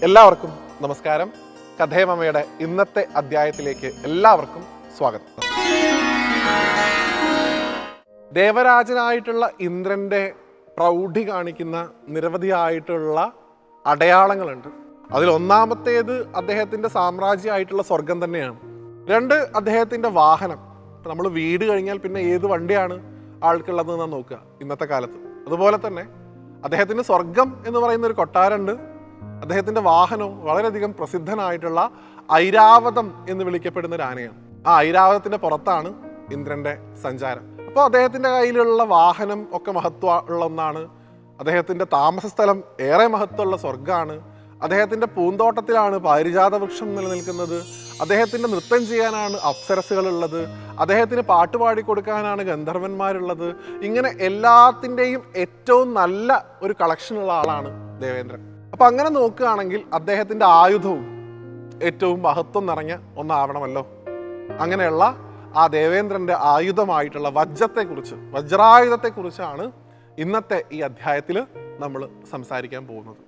എല്ലാവർക്കും നമസ്കാരം. കഥേമമ്മയുടെ ഇന്നത്തെ അധ്യായത്തിലേക്ക് എല്ലാവർക്കും സ്വാഗതം. ദേവരാജനായിട്ടുള്ള ഇന്ദ്രന്റെ പ്രൗഢി കാണിക്കുന്ന നിരവധിയായിട്ടുള്ള അടയാളങ്ങളുണ്ട്. അതിൽ ഒന്നാമത്തേത് അദ്ദേഹത്തിന്റെ സാമ്രാജ്യമായിട്ടുള്ള സ്വർഗം തന്നെയാണ്. രണ്ട്, അദ്ദേഹത്തിന്റെ വാഹനം. നമ്മൾ വീട് കഴിഞ്ഞാൽ പിന്നെ ഏത് വണ്ടിയാണ് ആൾക്കുള്ളതെന്ന് നോക്കുക ഇന്നത്തെ കാലത്ത്. അതുപോലെ തന്നെ അദ്ദേഹത്തിന് സ്വർഗം എന്ന് പറയുന്ന ഒരു കൊട്ടാരമുണ്ട്. അദ്ദേഹത്തിന്റെ വാഹനവും വളരെയധികം പ്രസിദ്ധനായിട്ടുള്ള ഐരാവതം എന്ന് വിളിക്കപ്പെടുന്ന ഒരു ആനയാണ്. ആ ഐരാവതത്തിന്റെ പുറത്താണ് ഇന്ദ്രന്റെ സഞ്ചാരം. അപ്പോൾ അദ്ദേഹത്തിന്റെ കയ്യിലുള്ള വാഹനം ഒക്കെ മഹത്വമുള്ള ഒന്നാണ്. അദ്ദേഹത്തിന്റെ താമസ സ്ഥലം ഏറെ മഹത്വമുള്ള സ്വർഗ്ഗമാണ്. അദ്ദേഹത്തിന്റെ പൂന്തോട്ടത്തിലാണ് പാരിജാത വൃക്ഷം നിലനിൽക്കുന്നത്. അദ്ദേഹത്തിന്റെ നൃത്തം ചെയ്യാനാണ് അപ്സരസുകളുള്ളത്. അദ്ദേഹത്തിന് പാട്ടുപാടി കൊടുക്കാനാണ് ഗന്ധർവന്മാരുള്ളത്. ഇങ്ങനെ എല്ലാത്തിൻ്റെയും ഏറ്റവും നല്ല ഒരു കളക്ഷനുള്ള ആളാണ് ദേവേന്ദ്രൻ. അപ്പം അങ്ങനെ നോക്കുകയാണെങ്കിൽ അദ്ദേഹത്തിൻ്റെ ആയുധവും ഏറ്റവും മഹത്വം നിറഞ്ഞ ഒന്നാവണമല്ലോ. അങ്ങനെയുള്ള ആ ദേവേന്ദ്രൻ്റെ ആയുധമായിട്ടുള്ള വജ്രായുധത്തെക്കുറിച്ചാണ് ഇന്നത്തെ ഈ അധ്യായത്തിൽ നമ്മൾ സംസാരിക്കാൻ പോകുന്നത്.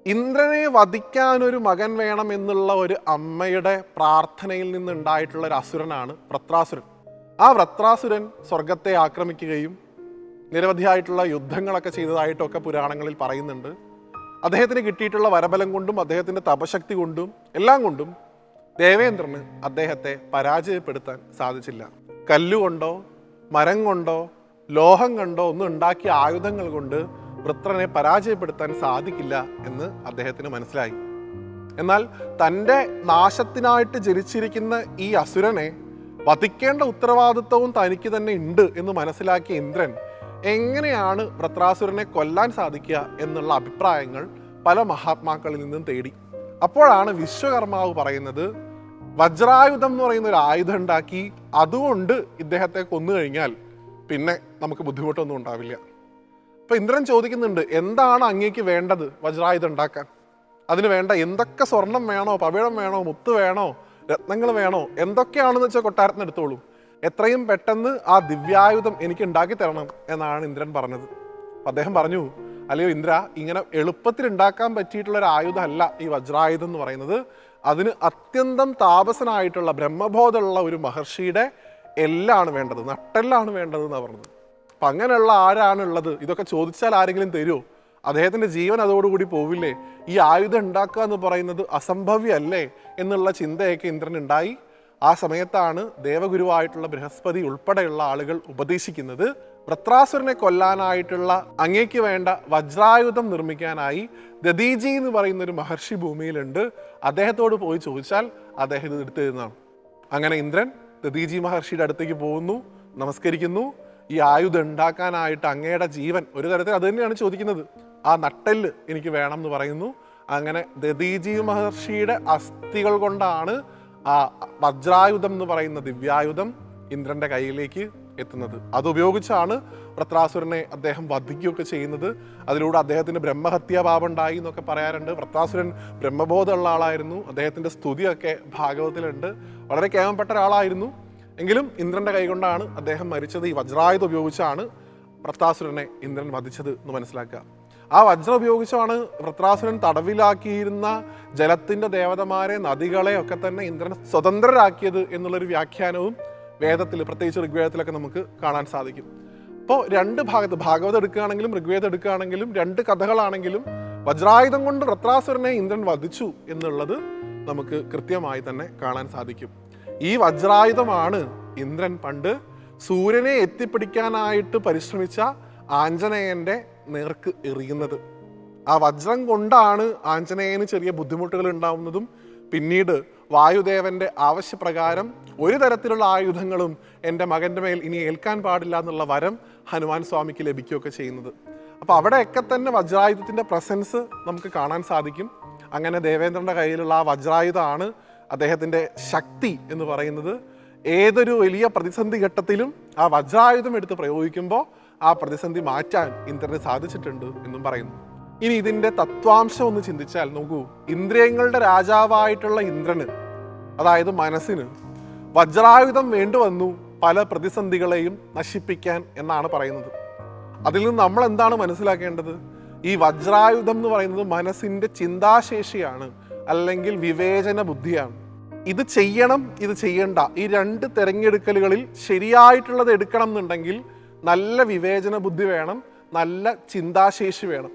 ഇന്ദ്രനെ വധിക്കാനൊരു മകൻ വേണം എന്നുള്ള ഒരു അമ്മയുടെ പ്രാർത്ഥനയിൽ നിന്നുണ്ടായിട്ടുള്ള ഒരു അസുരനാണ് വൃത്രാസുരൻ. ആ വൃത്രാസുരൻ സ്വർഗത്തെ ആക്രമിക്കുകയും നിരവധിയായിട്ടുള്ള യുദ്ധങ്ങളൊക്കെ ചെയ്തതായിട്ടൊക്കെ പുരാണങ്ങളിൽ പറയുന്നുണ്ട്. അദ്ദേഹത്തിന് കിട്ടിയിട്ടുള്ള വരബലം കൊണ്ടും അദ്ദേഹത്തിൻ്റെ തപശക്തി കൊണ്ടും എല്ലാം കൊണ്ടും ദേവേന്ദ്രന് അദ്ദേഹത്തെ പരാജയപ്പെടുത്താൻ സാധിച്ചില്ല. കല്ലുകൊണ്ടോ മരം കൊണ്ടോ ലോഹം കൊണ്ടോ ഒന്നും ഉണ്ടാക്കിയ ആയുധങ്ങൾ കൊണ്ട് വൃത്രനെ പരാജയപ്പെടുത്താൻ സാധിക്കില്ല എന്ന് അദ്ദേഹത്തിന് മനസ്സിലായി. എന്നാൽ തൻ്റെ നാശത്തിനായിട്ട് ജനിച്ചിരിക്കുന്ന ഈ അസുരനെ വധിക്കേണ്ട ഉത്തരവാദിത്വവും തനിക്ക് തന്നെ ഉണ്ട് എന്ന് മനസ്സിലാക്കിയ ഇന്ദ്രൻ എങ്ങനെയാണ് വൃത്രാസുരനെ കൊല്ലാൻ സാധിക്കുക എന്നുള്ള അഭിപ്രായങ്ങൾ പല മഹാത്മാക്കളിൽ നിന്നും തേടി. അപ്പോഴാണ് വിശ്വകർമാവ് പറയുന്നത്, വജ്രായുധം എന്ന് പറയുന്ന ഒരു ആയുധം ഉണ്ടാക്കി അതുകൊണ്ട് ഇദ്ദേഹത്തെ കൊന്നു കഴിഞ്ഞാൽ പിന്നെ നമുക്ക് ബുദ്ധിമുട്ടൊന്നും ഉണ്ടാവില്ല. അപ്പൊ ഇന്ദ്രൻ ചോദിക്കുന്നുണ്ട്, എന്താണ് അങ്ങേക്ക് വേണ്ടത് വജ്രായുധം ഉണ്ടാക്കാൻ? അതിന് വേണ്ട എന്തൊക്കെ സ്വർണം വേണോ, പവിഴം വേണോ, മുത്ത് വേണോ, രത്നങ്ങൾ വേണോ, എന്തൊക്കെയാണെന്ന് വെച്ചാൽ കൊട്ടാരത്തിന് എടുത്തോളൂ. എത്രയും പെട്ടെന്ന് ആ ദിവ്യായുധം എനിക്ക് ഉണ്ടാക്കി തരണം എന്നാണ് ഇന്ദ്രൻ പറഞ്ഞത്. അദ്ദേഹം പറഞ്ഞു, അല്ലയോ ഇന്ദ്ര, ഇങ്ങനെ എളുപ്പത്തിൽ ഉണ്ടാക്കാൻ പറ്റിയിട്ടുള്ള ഒരു ആയുധമല്ല ഈ വജ്രായുധം എന്ന് പറയുന്നത്. അതിന് അത്യന്തം താപസനായിട്ടുള്ള ബ്രഹ്മബോധമുള്ള ഒരു മഹർഷിയുടെ എല്ലാണ് വേണ്ടത്, നട്ടെല്ലാണ് വേണ്ടത് എന്നാണ് പറഞ്ഞത്. അപ്പം അങ്ങനെയുള്ള ആരാണുള്ളത്? ഇതൊക്കെ ചോദിച്ചാൽ ആരെങ്കിലും തരുമോ? അദ്ദേഹത്തിൻ്റെ ജീവൻ അതോടുകൂടി പോവില്ലേ? ഈ ആയുധം ഉണ്ടാക്കുക എന്ന് പറയുന്നത് അസംഭവ്യമല്ലേ എന്നുള്ള ചിന്തയൊക്കെ ഇന്ദ്രൻ ഉണ്ടായി. ആ സമയത്താണ് ദേവഗുരുവായിട്ടുള്ള ബൃഹസ്പതി ഉൾപ്പെടെയുള്ള ആളുകൾ ഉപദേശിക്കുന്നത്, വൃത്രാസുരനെ കൊല്ലാനായിട്ടുള്ള അങ്ങേക്ക് വേണ്ട വജ്രായുധം നിർമ്മിക്കാനായി ദദീജി എന്ന് പറയുന്ന ഒരു മഹർഷി ഭൂമിയിലുണ്ട്, അദ്ദേഹത്തോട് പോയി ചോദിച്ചാൽ അദ്ദേഹം ഇത് എടുത്തു തരുന്നതാണ്. അങ്ങനെ ഇന്ദ്രൻ ദദീജി മഹർഷിയുടെ അടുത്തേക്ക് പോകുന്നു, നമസ്കരിക്കുന്നു. ഈ ആയുധം ഉണ്ടാക്കാനായിട്ട് അങ്ങയുടെ ജീവൻ, ഒരു തരത്തിൽ അത് തന്നെയാണ് ചോദിക്കുന്നത്, ആ നട്ടെല്ല് എനിക്ക് വേണം എന്ന് പറയുന്നു. അങ്ങനെ ദദീജി മഹർഷിയുടെ അസ്ഥികൾ കൊണ്ടാണ് ആ വജ്രായുധം എന്ന് പറയുന്ന ദിവ്യായുധം ഇന്ദ്രന്റെ കയ്യിലേക്ക് എത്തുന്നത്. അതുപയോഗിച്ചാണ് വൃത്രാസുരനെ അദ്ദേഹം വധിക്കുകയൊക്കെ ചെയ്യുന്നത്. അതിലൂടെ അദ്ദേഹത്തിന് ബ്രഹ്മഹത്യാ പാപം ഉണ്ടായി എന്നൊക്കെ പറയാറുണ്ട്. വൃത്രാസുരൻ ബ്രഹ്മബോധമുള്ള ആളായിരുന്നു. അദ്ദേഹത്തിന്റെ സ്തുതിയൊക്കെ ഭാഗവതത്തിലുണ്ട്. വളരെ കേമപ്പെട്ട ഒരാളായിരുന്നു. എങ്കിലും ഇന്ദ്രന്റെ കൈകൊണ്ടാണ് അദ്ദേഹം മരിച്ചത്. ഈ വജ്രായുധം ഉപയോഗിച്ചാണ് വൃത്രാസുരനെ ഇന്ദ്രൻ വധിച്ചത് എന്ന് മനസ്സിലാക്കുക. ആ വജ്രം ഉപയോഗിച്ചാണ് വൃത്രാസുരൻ തടവിലാക്കിയിരുന്ന ജലത്തിന്റെ ദേവതമാരെ, നദികളെ ഒക്കെ തന്നെ ഇന്ദ്രൻ സ്വതന്ത്രരാക്കിയത് എന്നുള്ളൊരു വ്യാഖ്യാനവും വേദത്തിൽ, പ്രത്യേകിച്ച് ഋഗ്വേദത്തിലൊക്കെ നമുക്ക് കാണാൻ സാധിക്കും. അപ്പോൾ രണ്ട് ഭാഗവതം എടുക്കുകയാണെങ്കിലും ഋഗ്വേദം എടുക്കുകയാണെങ്കിലും രണ്ട് കഥകളാണെങ്കിലും വജ്രായുധം കൊണ്ട് വൃത്രാസുരനെ ഇന്ദ്രൻ വധിച്ചു എന്നുള്ളത് നമുക്ക് കൃത്യമായി തന്നെ കാണാൻ സാധിക്കും. ഈ വജ്രായുധമാണ് ഇന്ദ്രൻ പണ്ട് സൂര്യനെ എത്തിപ്പിടിക്കാനായിട്ട് പരിശ്രമിച്ച ആഞ്ജനേയന്റെ നേർക്ക് എറിയുന്നത്. ആ വജ്രം കൊണ്ടാണ് ആഞ്ജനേയന് ചെറിയ ബുദ്ധിമുട്ടുകൾ ഉണ്ടാവുന്നതും പിന്നീട് വായുദേവന്റെ ആവശ്യപ്രകാരം ഒരു തരത്തിലുള്ള ആയുധങ്ങളും എൻ്റെ മകൻ്റെ മേൽ ഇനി ഏൽക്കാൻ പാടില്ല എന്നുള്ള വരം ഹനുമാൻ സ്വാമിക്ക് ലഭിക്കുകയൊക്കെ ചെയ്യുന്നത്. അപ്പോൾ അവിടെയൊക്കെ തന്നെ വജ്രായുധത്തിൻ്റെ പ്രസൻസ് നമുക്ക് കാണാൻ സാധിക്കും. അങ്ങനെ ദേവേന്ദ്രൻ്റെ കയ്യിലുള്ള ആ വജ്രായുധമാണ് അദ്ദേഹത്തിൻ്റെ ശക്തി എന്ന് പറയുന്നത്. ഏതൊരു വലിയ പ്രതിസന്ധി ഘട്ടത്തിലും ആ വജ്രായുധം എടുത്ത് പ്രയോഗിക്കുമ്പോൾ ആ പ്രതിസന്ധി മാറ്റാൻ ഇന്ദ്രന് സാധിച്ചിട്ടുണ്ട് എന്നും പറയുന്നു. ഇനി ഇതിൻ്റെ തത്വാംശം ഒന്ന് ചിന്തിച്ചാൽ നോക്കൂ, ഇന്ദ്രിയങ്ങളുടെ രാജാവായിട്ടുള്ള ഇന്ദ്രന്, അതായത് മനസ്സിന്, വജ്രായുധം വേണ്ടിവന്നു പല പ്രതിസന്ധികളെയും നശിപ്പിക്കാൻ എന്നാണ് പറയുന്നത്. അതിൽ നിന്ന് നമ്മൾ എന്താണ് മനസ്സിലാക്കേണ്ടത്? ഈ വജ്രായുധം എന്ന് പറയുന്നത് മനസ്സിൻ്റെ ചിന്താശേഷിയാണ്, അല്ലെങ്കിൽ വിവേചന ബുദ്ധിയാണ്. ഇത് ചെയ്യണം, ഇത് ചെയ്യണ്ട, ഈ രണ്ട് തിരഞ്ഞെടുക്കലുകളിൽ ശരിയായിട്ടുള്ളത് എടുക്കണം എന്നുണ്ടെങ്കിൽ നല്ല വിവേചന ബുദ്ധി വേണം, നല്ല ചിന്താശേഷി വേണം.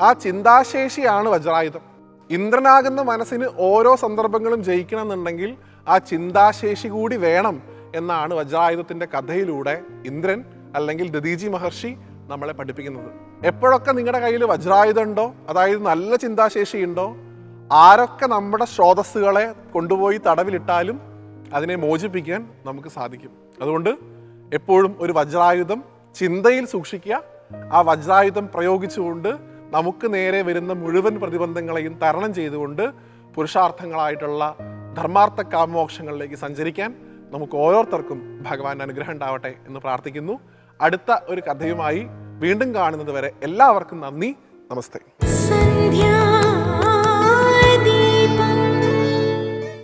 ആ ചിന്താശേഷിയാണ് വജ്രായുധം. ഇന്ദ്രനാകുന്ന മനസ്സിന് ഓരോ സന്ദർഭങ്ങളും ജയിക്കണം എന്നുണ്ടെങ്കിൽ ആ ചിന്താശേഷി കൂടി വേണം എന്നാണ് വജ്രായുധത്തിൻ്റെ കഥയിലൂടെ ഇന്ദ്രൻ അല്ലെങ്കിൽ ദധീചി മഹർഷി നമ്മളെ പഠിപ്പിക്കുന്നത്. എപ്പോഴൊക്കെ നിങ്ങളുടെ കയ്യിൽ വജ്രായുധം ഉണ്ടോ, അതായത് നല്ല ചിന്താശേഷി ഉണ്ടോ, ആരൊക്കെ നമ്മുടെ സ്രോതസ്സുകളെ കൊണ്ടുപോയി തടവിലിട്ടാലും അതിനെ മോചിപ്പിക്കാൻ നമുക്ക് സാധിക്കും. അതുകൊണ്ട് എപ്പോഴും ഒരു വജ്രായുധം ചിന്തയിൽ സൂക്ഷിക്കുക. ആ വജ്രായുധം പ്രയോഗിച്ചുകൊണ്ട് നമുക്ക് നേരെ വരുന്ന മുഴുവൻ പ്രതിബന്ധങ്ങളെയും തരണം ചെയ്തുകൊണ്ട് പുരുഷാർത്ഥങ്ങളായിട്ടുള്ള ധർമാർത്ഥ കാമോക്ഷങ്ങളിലേക്ക് സഞ്ചരിക്കാൻ നമുക്ക് ഓരോരുത്തർക്കും ഭഗവാന്റെ അനുഗ്രഹം ഉണ്ടാവട്ടെ എന്ന് പ്രാർത്ഥിക്കുന്നു. അടുത്ത ഒരു കഥയുമായി വീണ്ടും കാണുന്നത് വരെ എല്ലാവർക്കും നന്ദി, നമസ്തേ.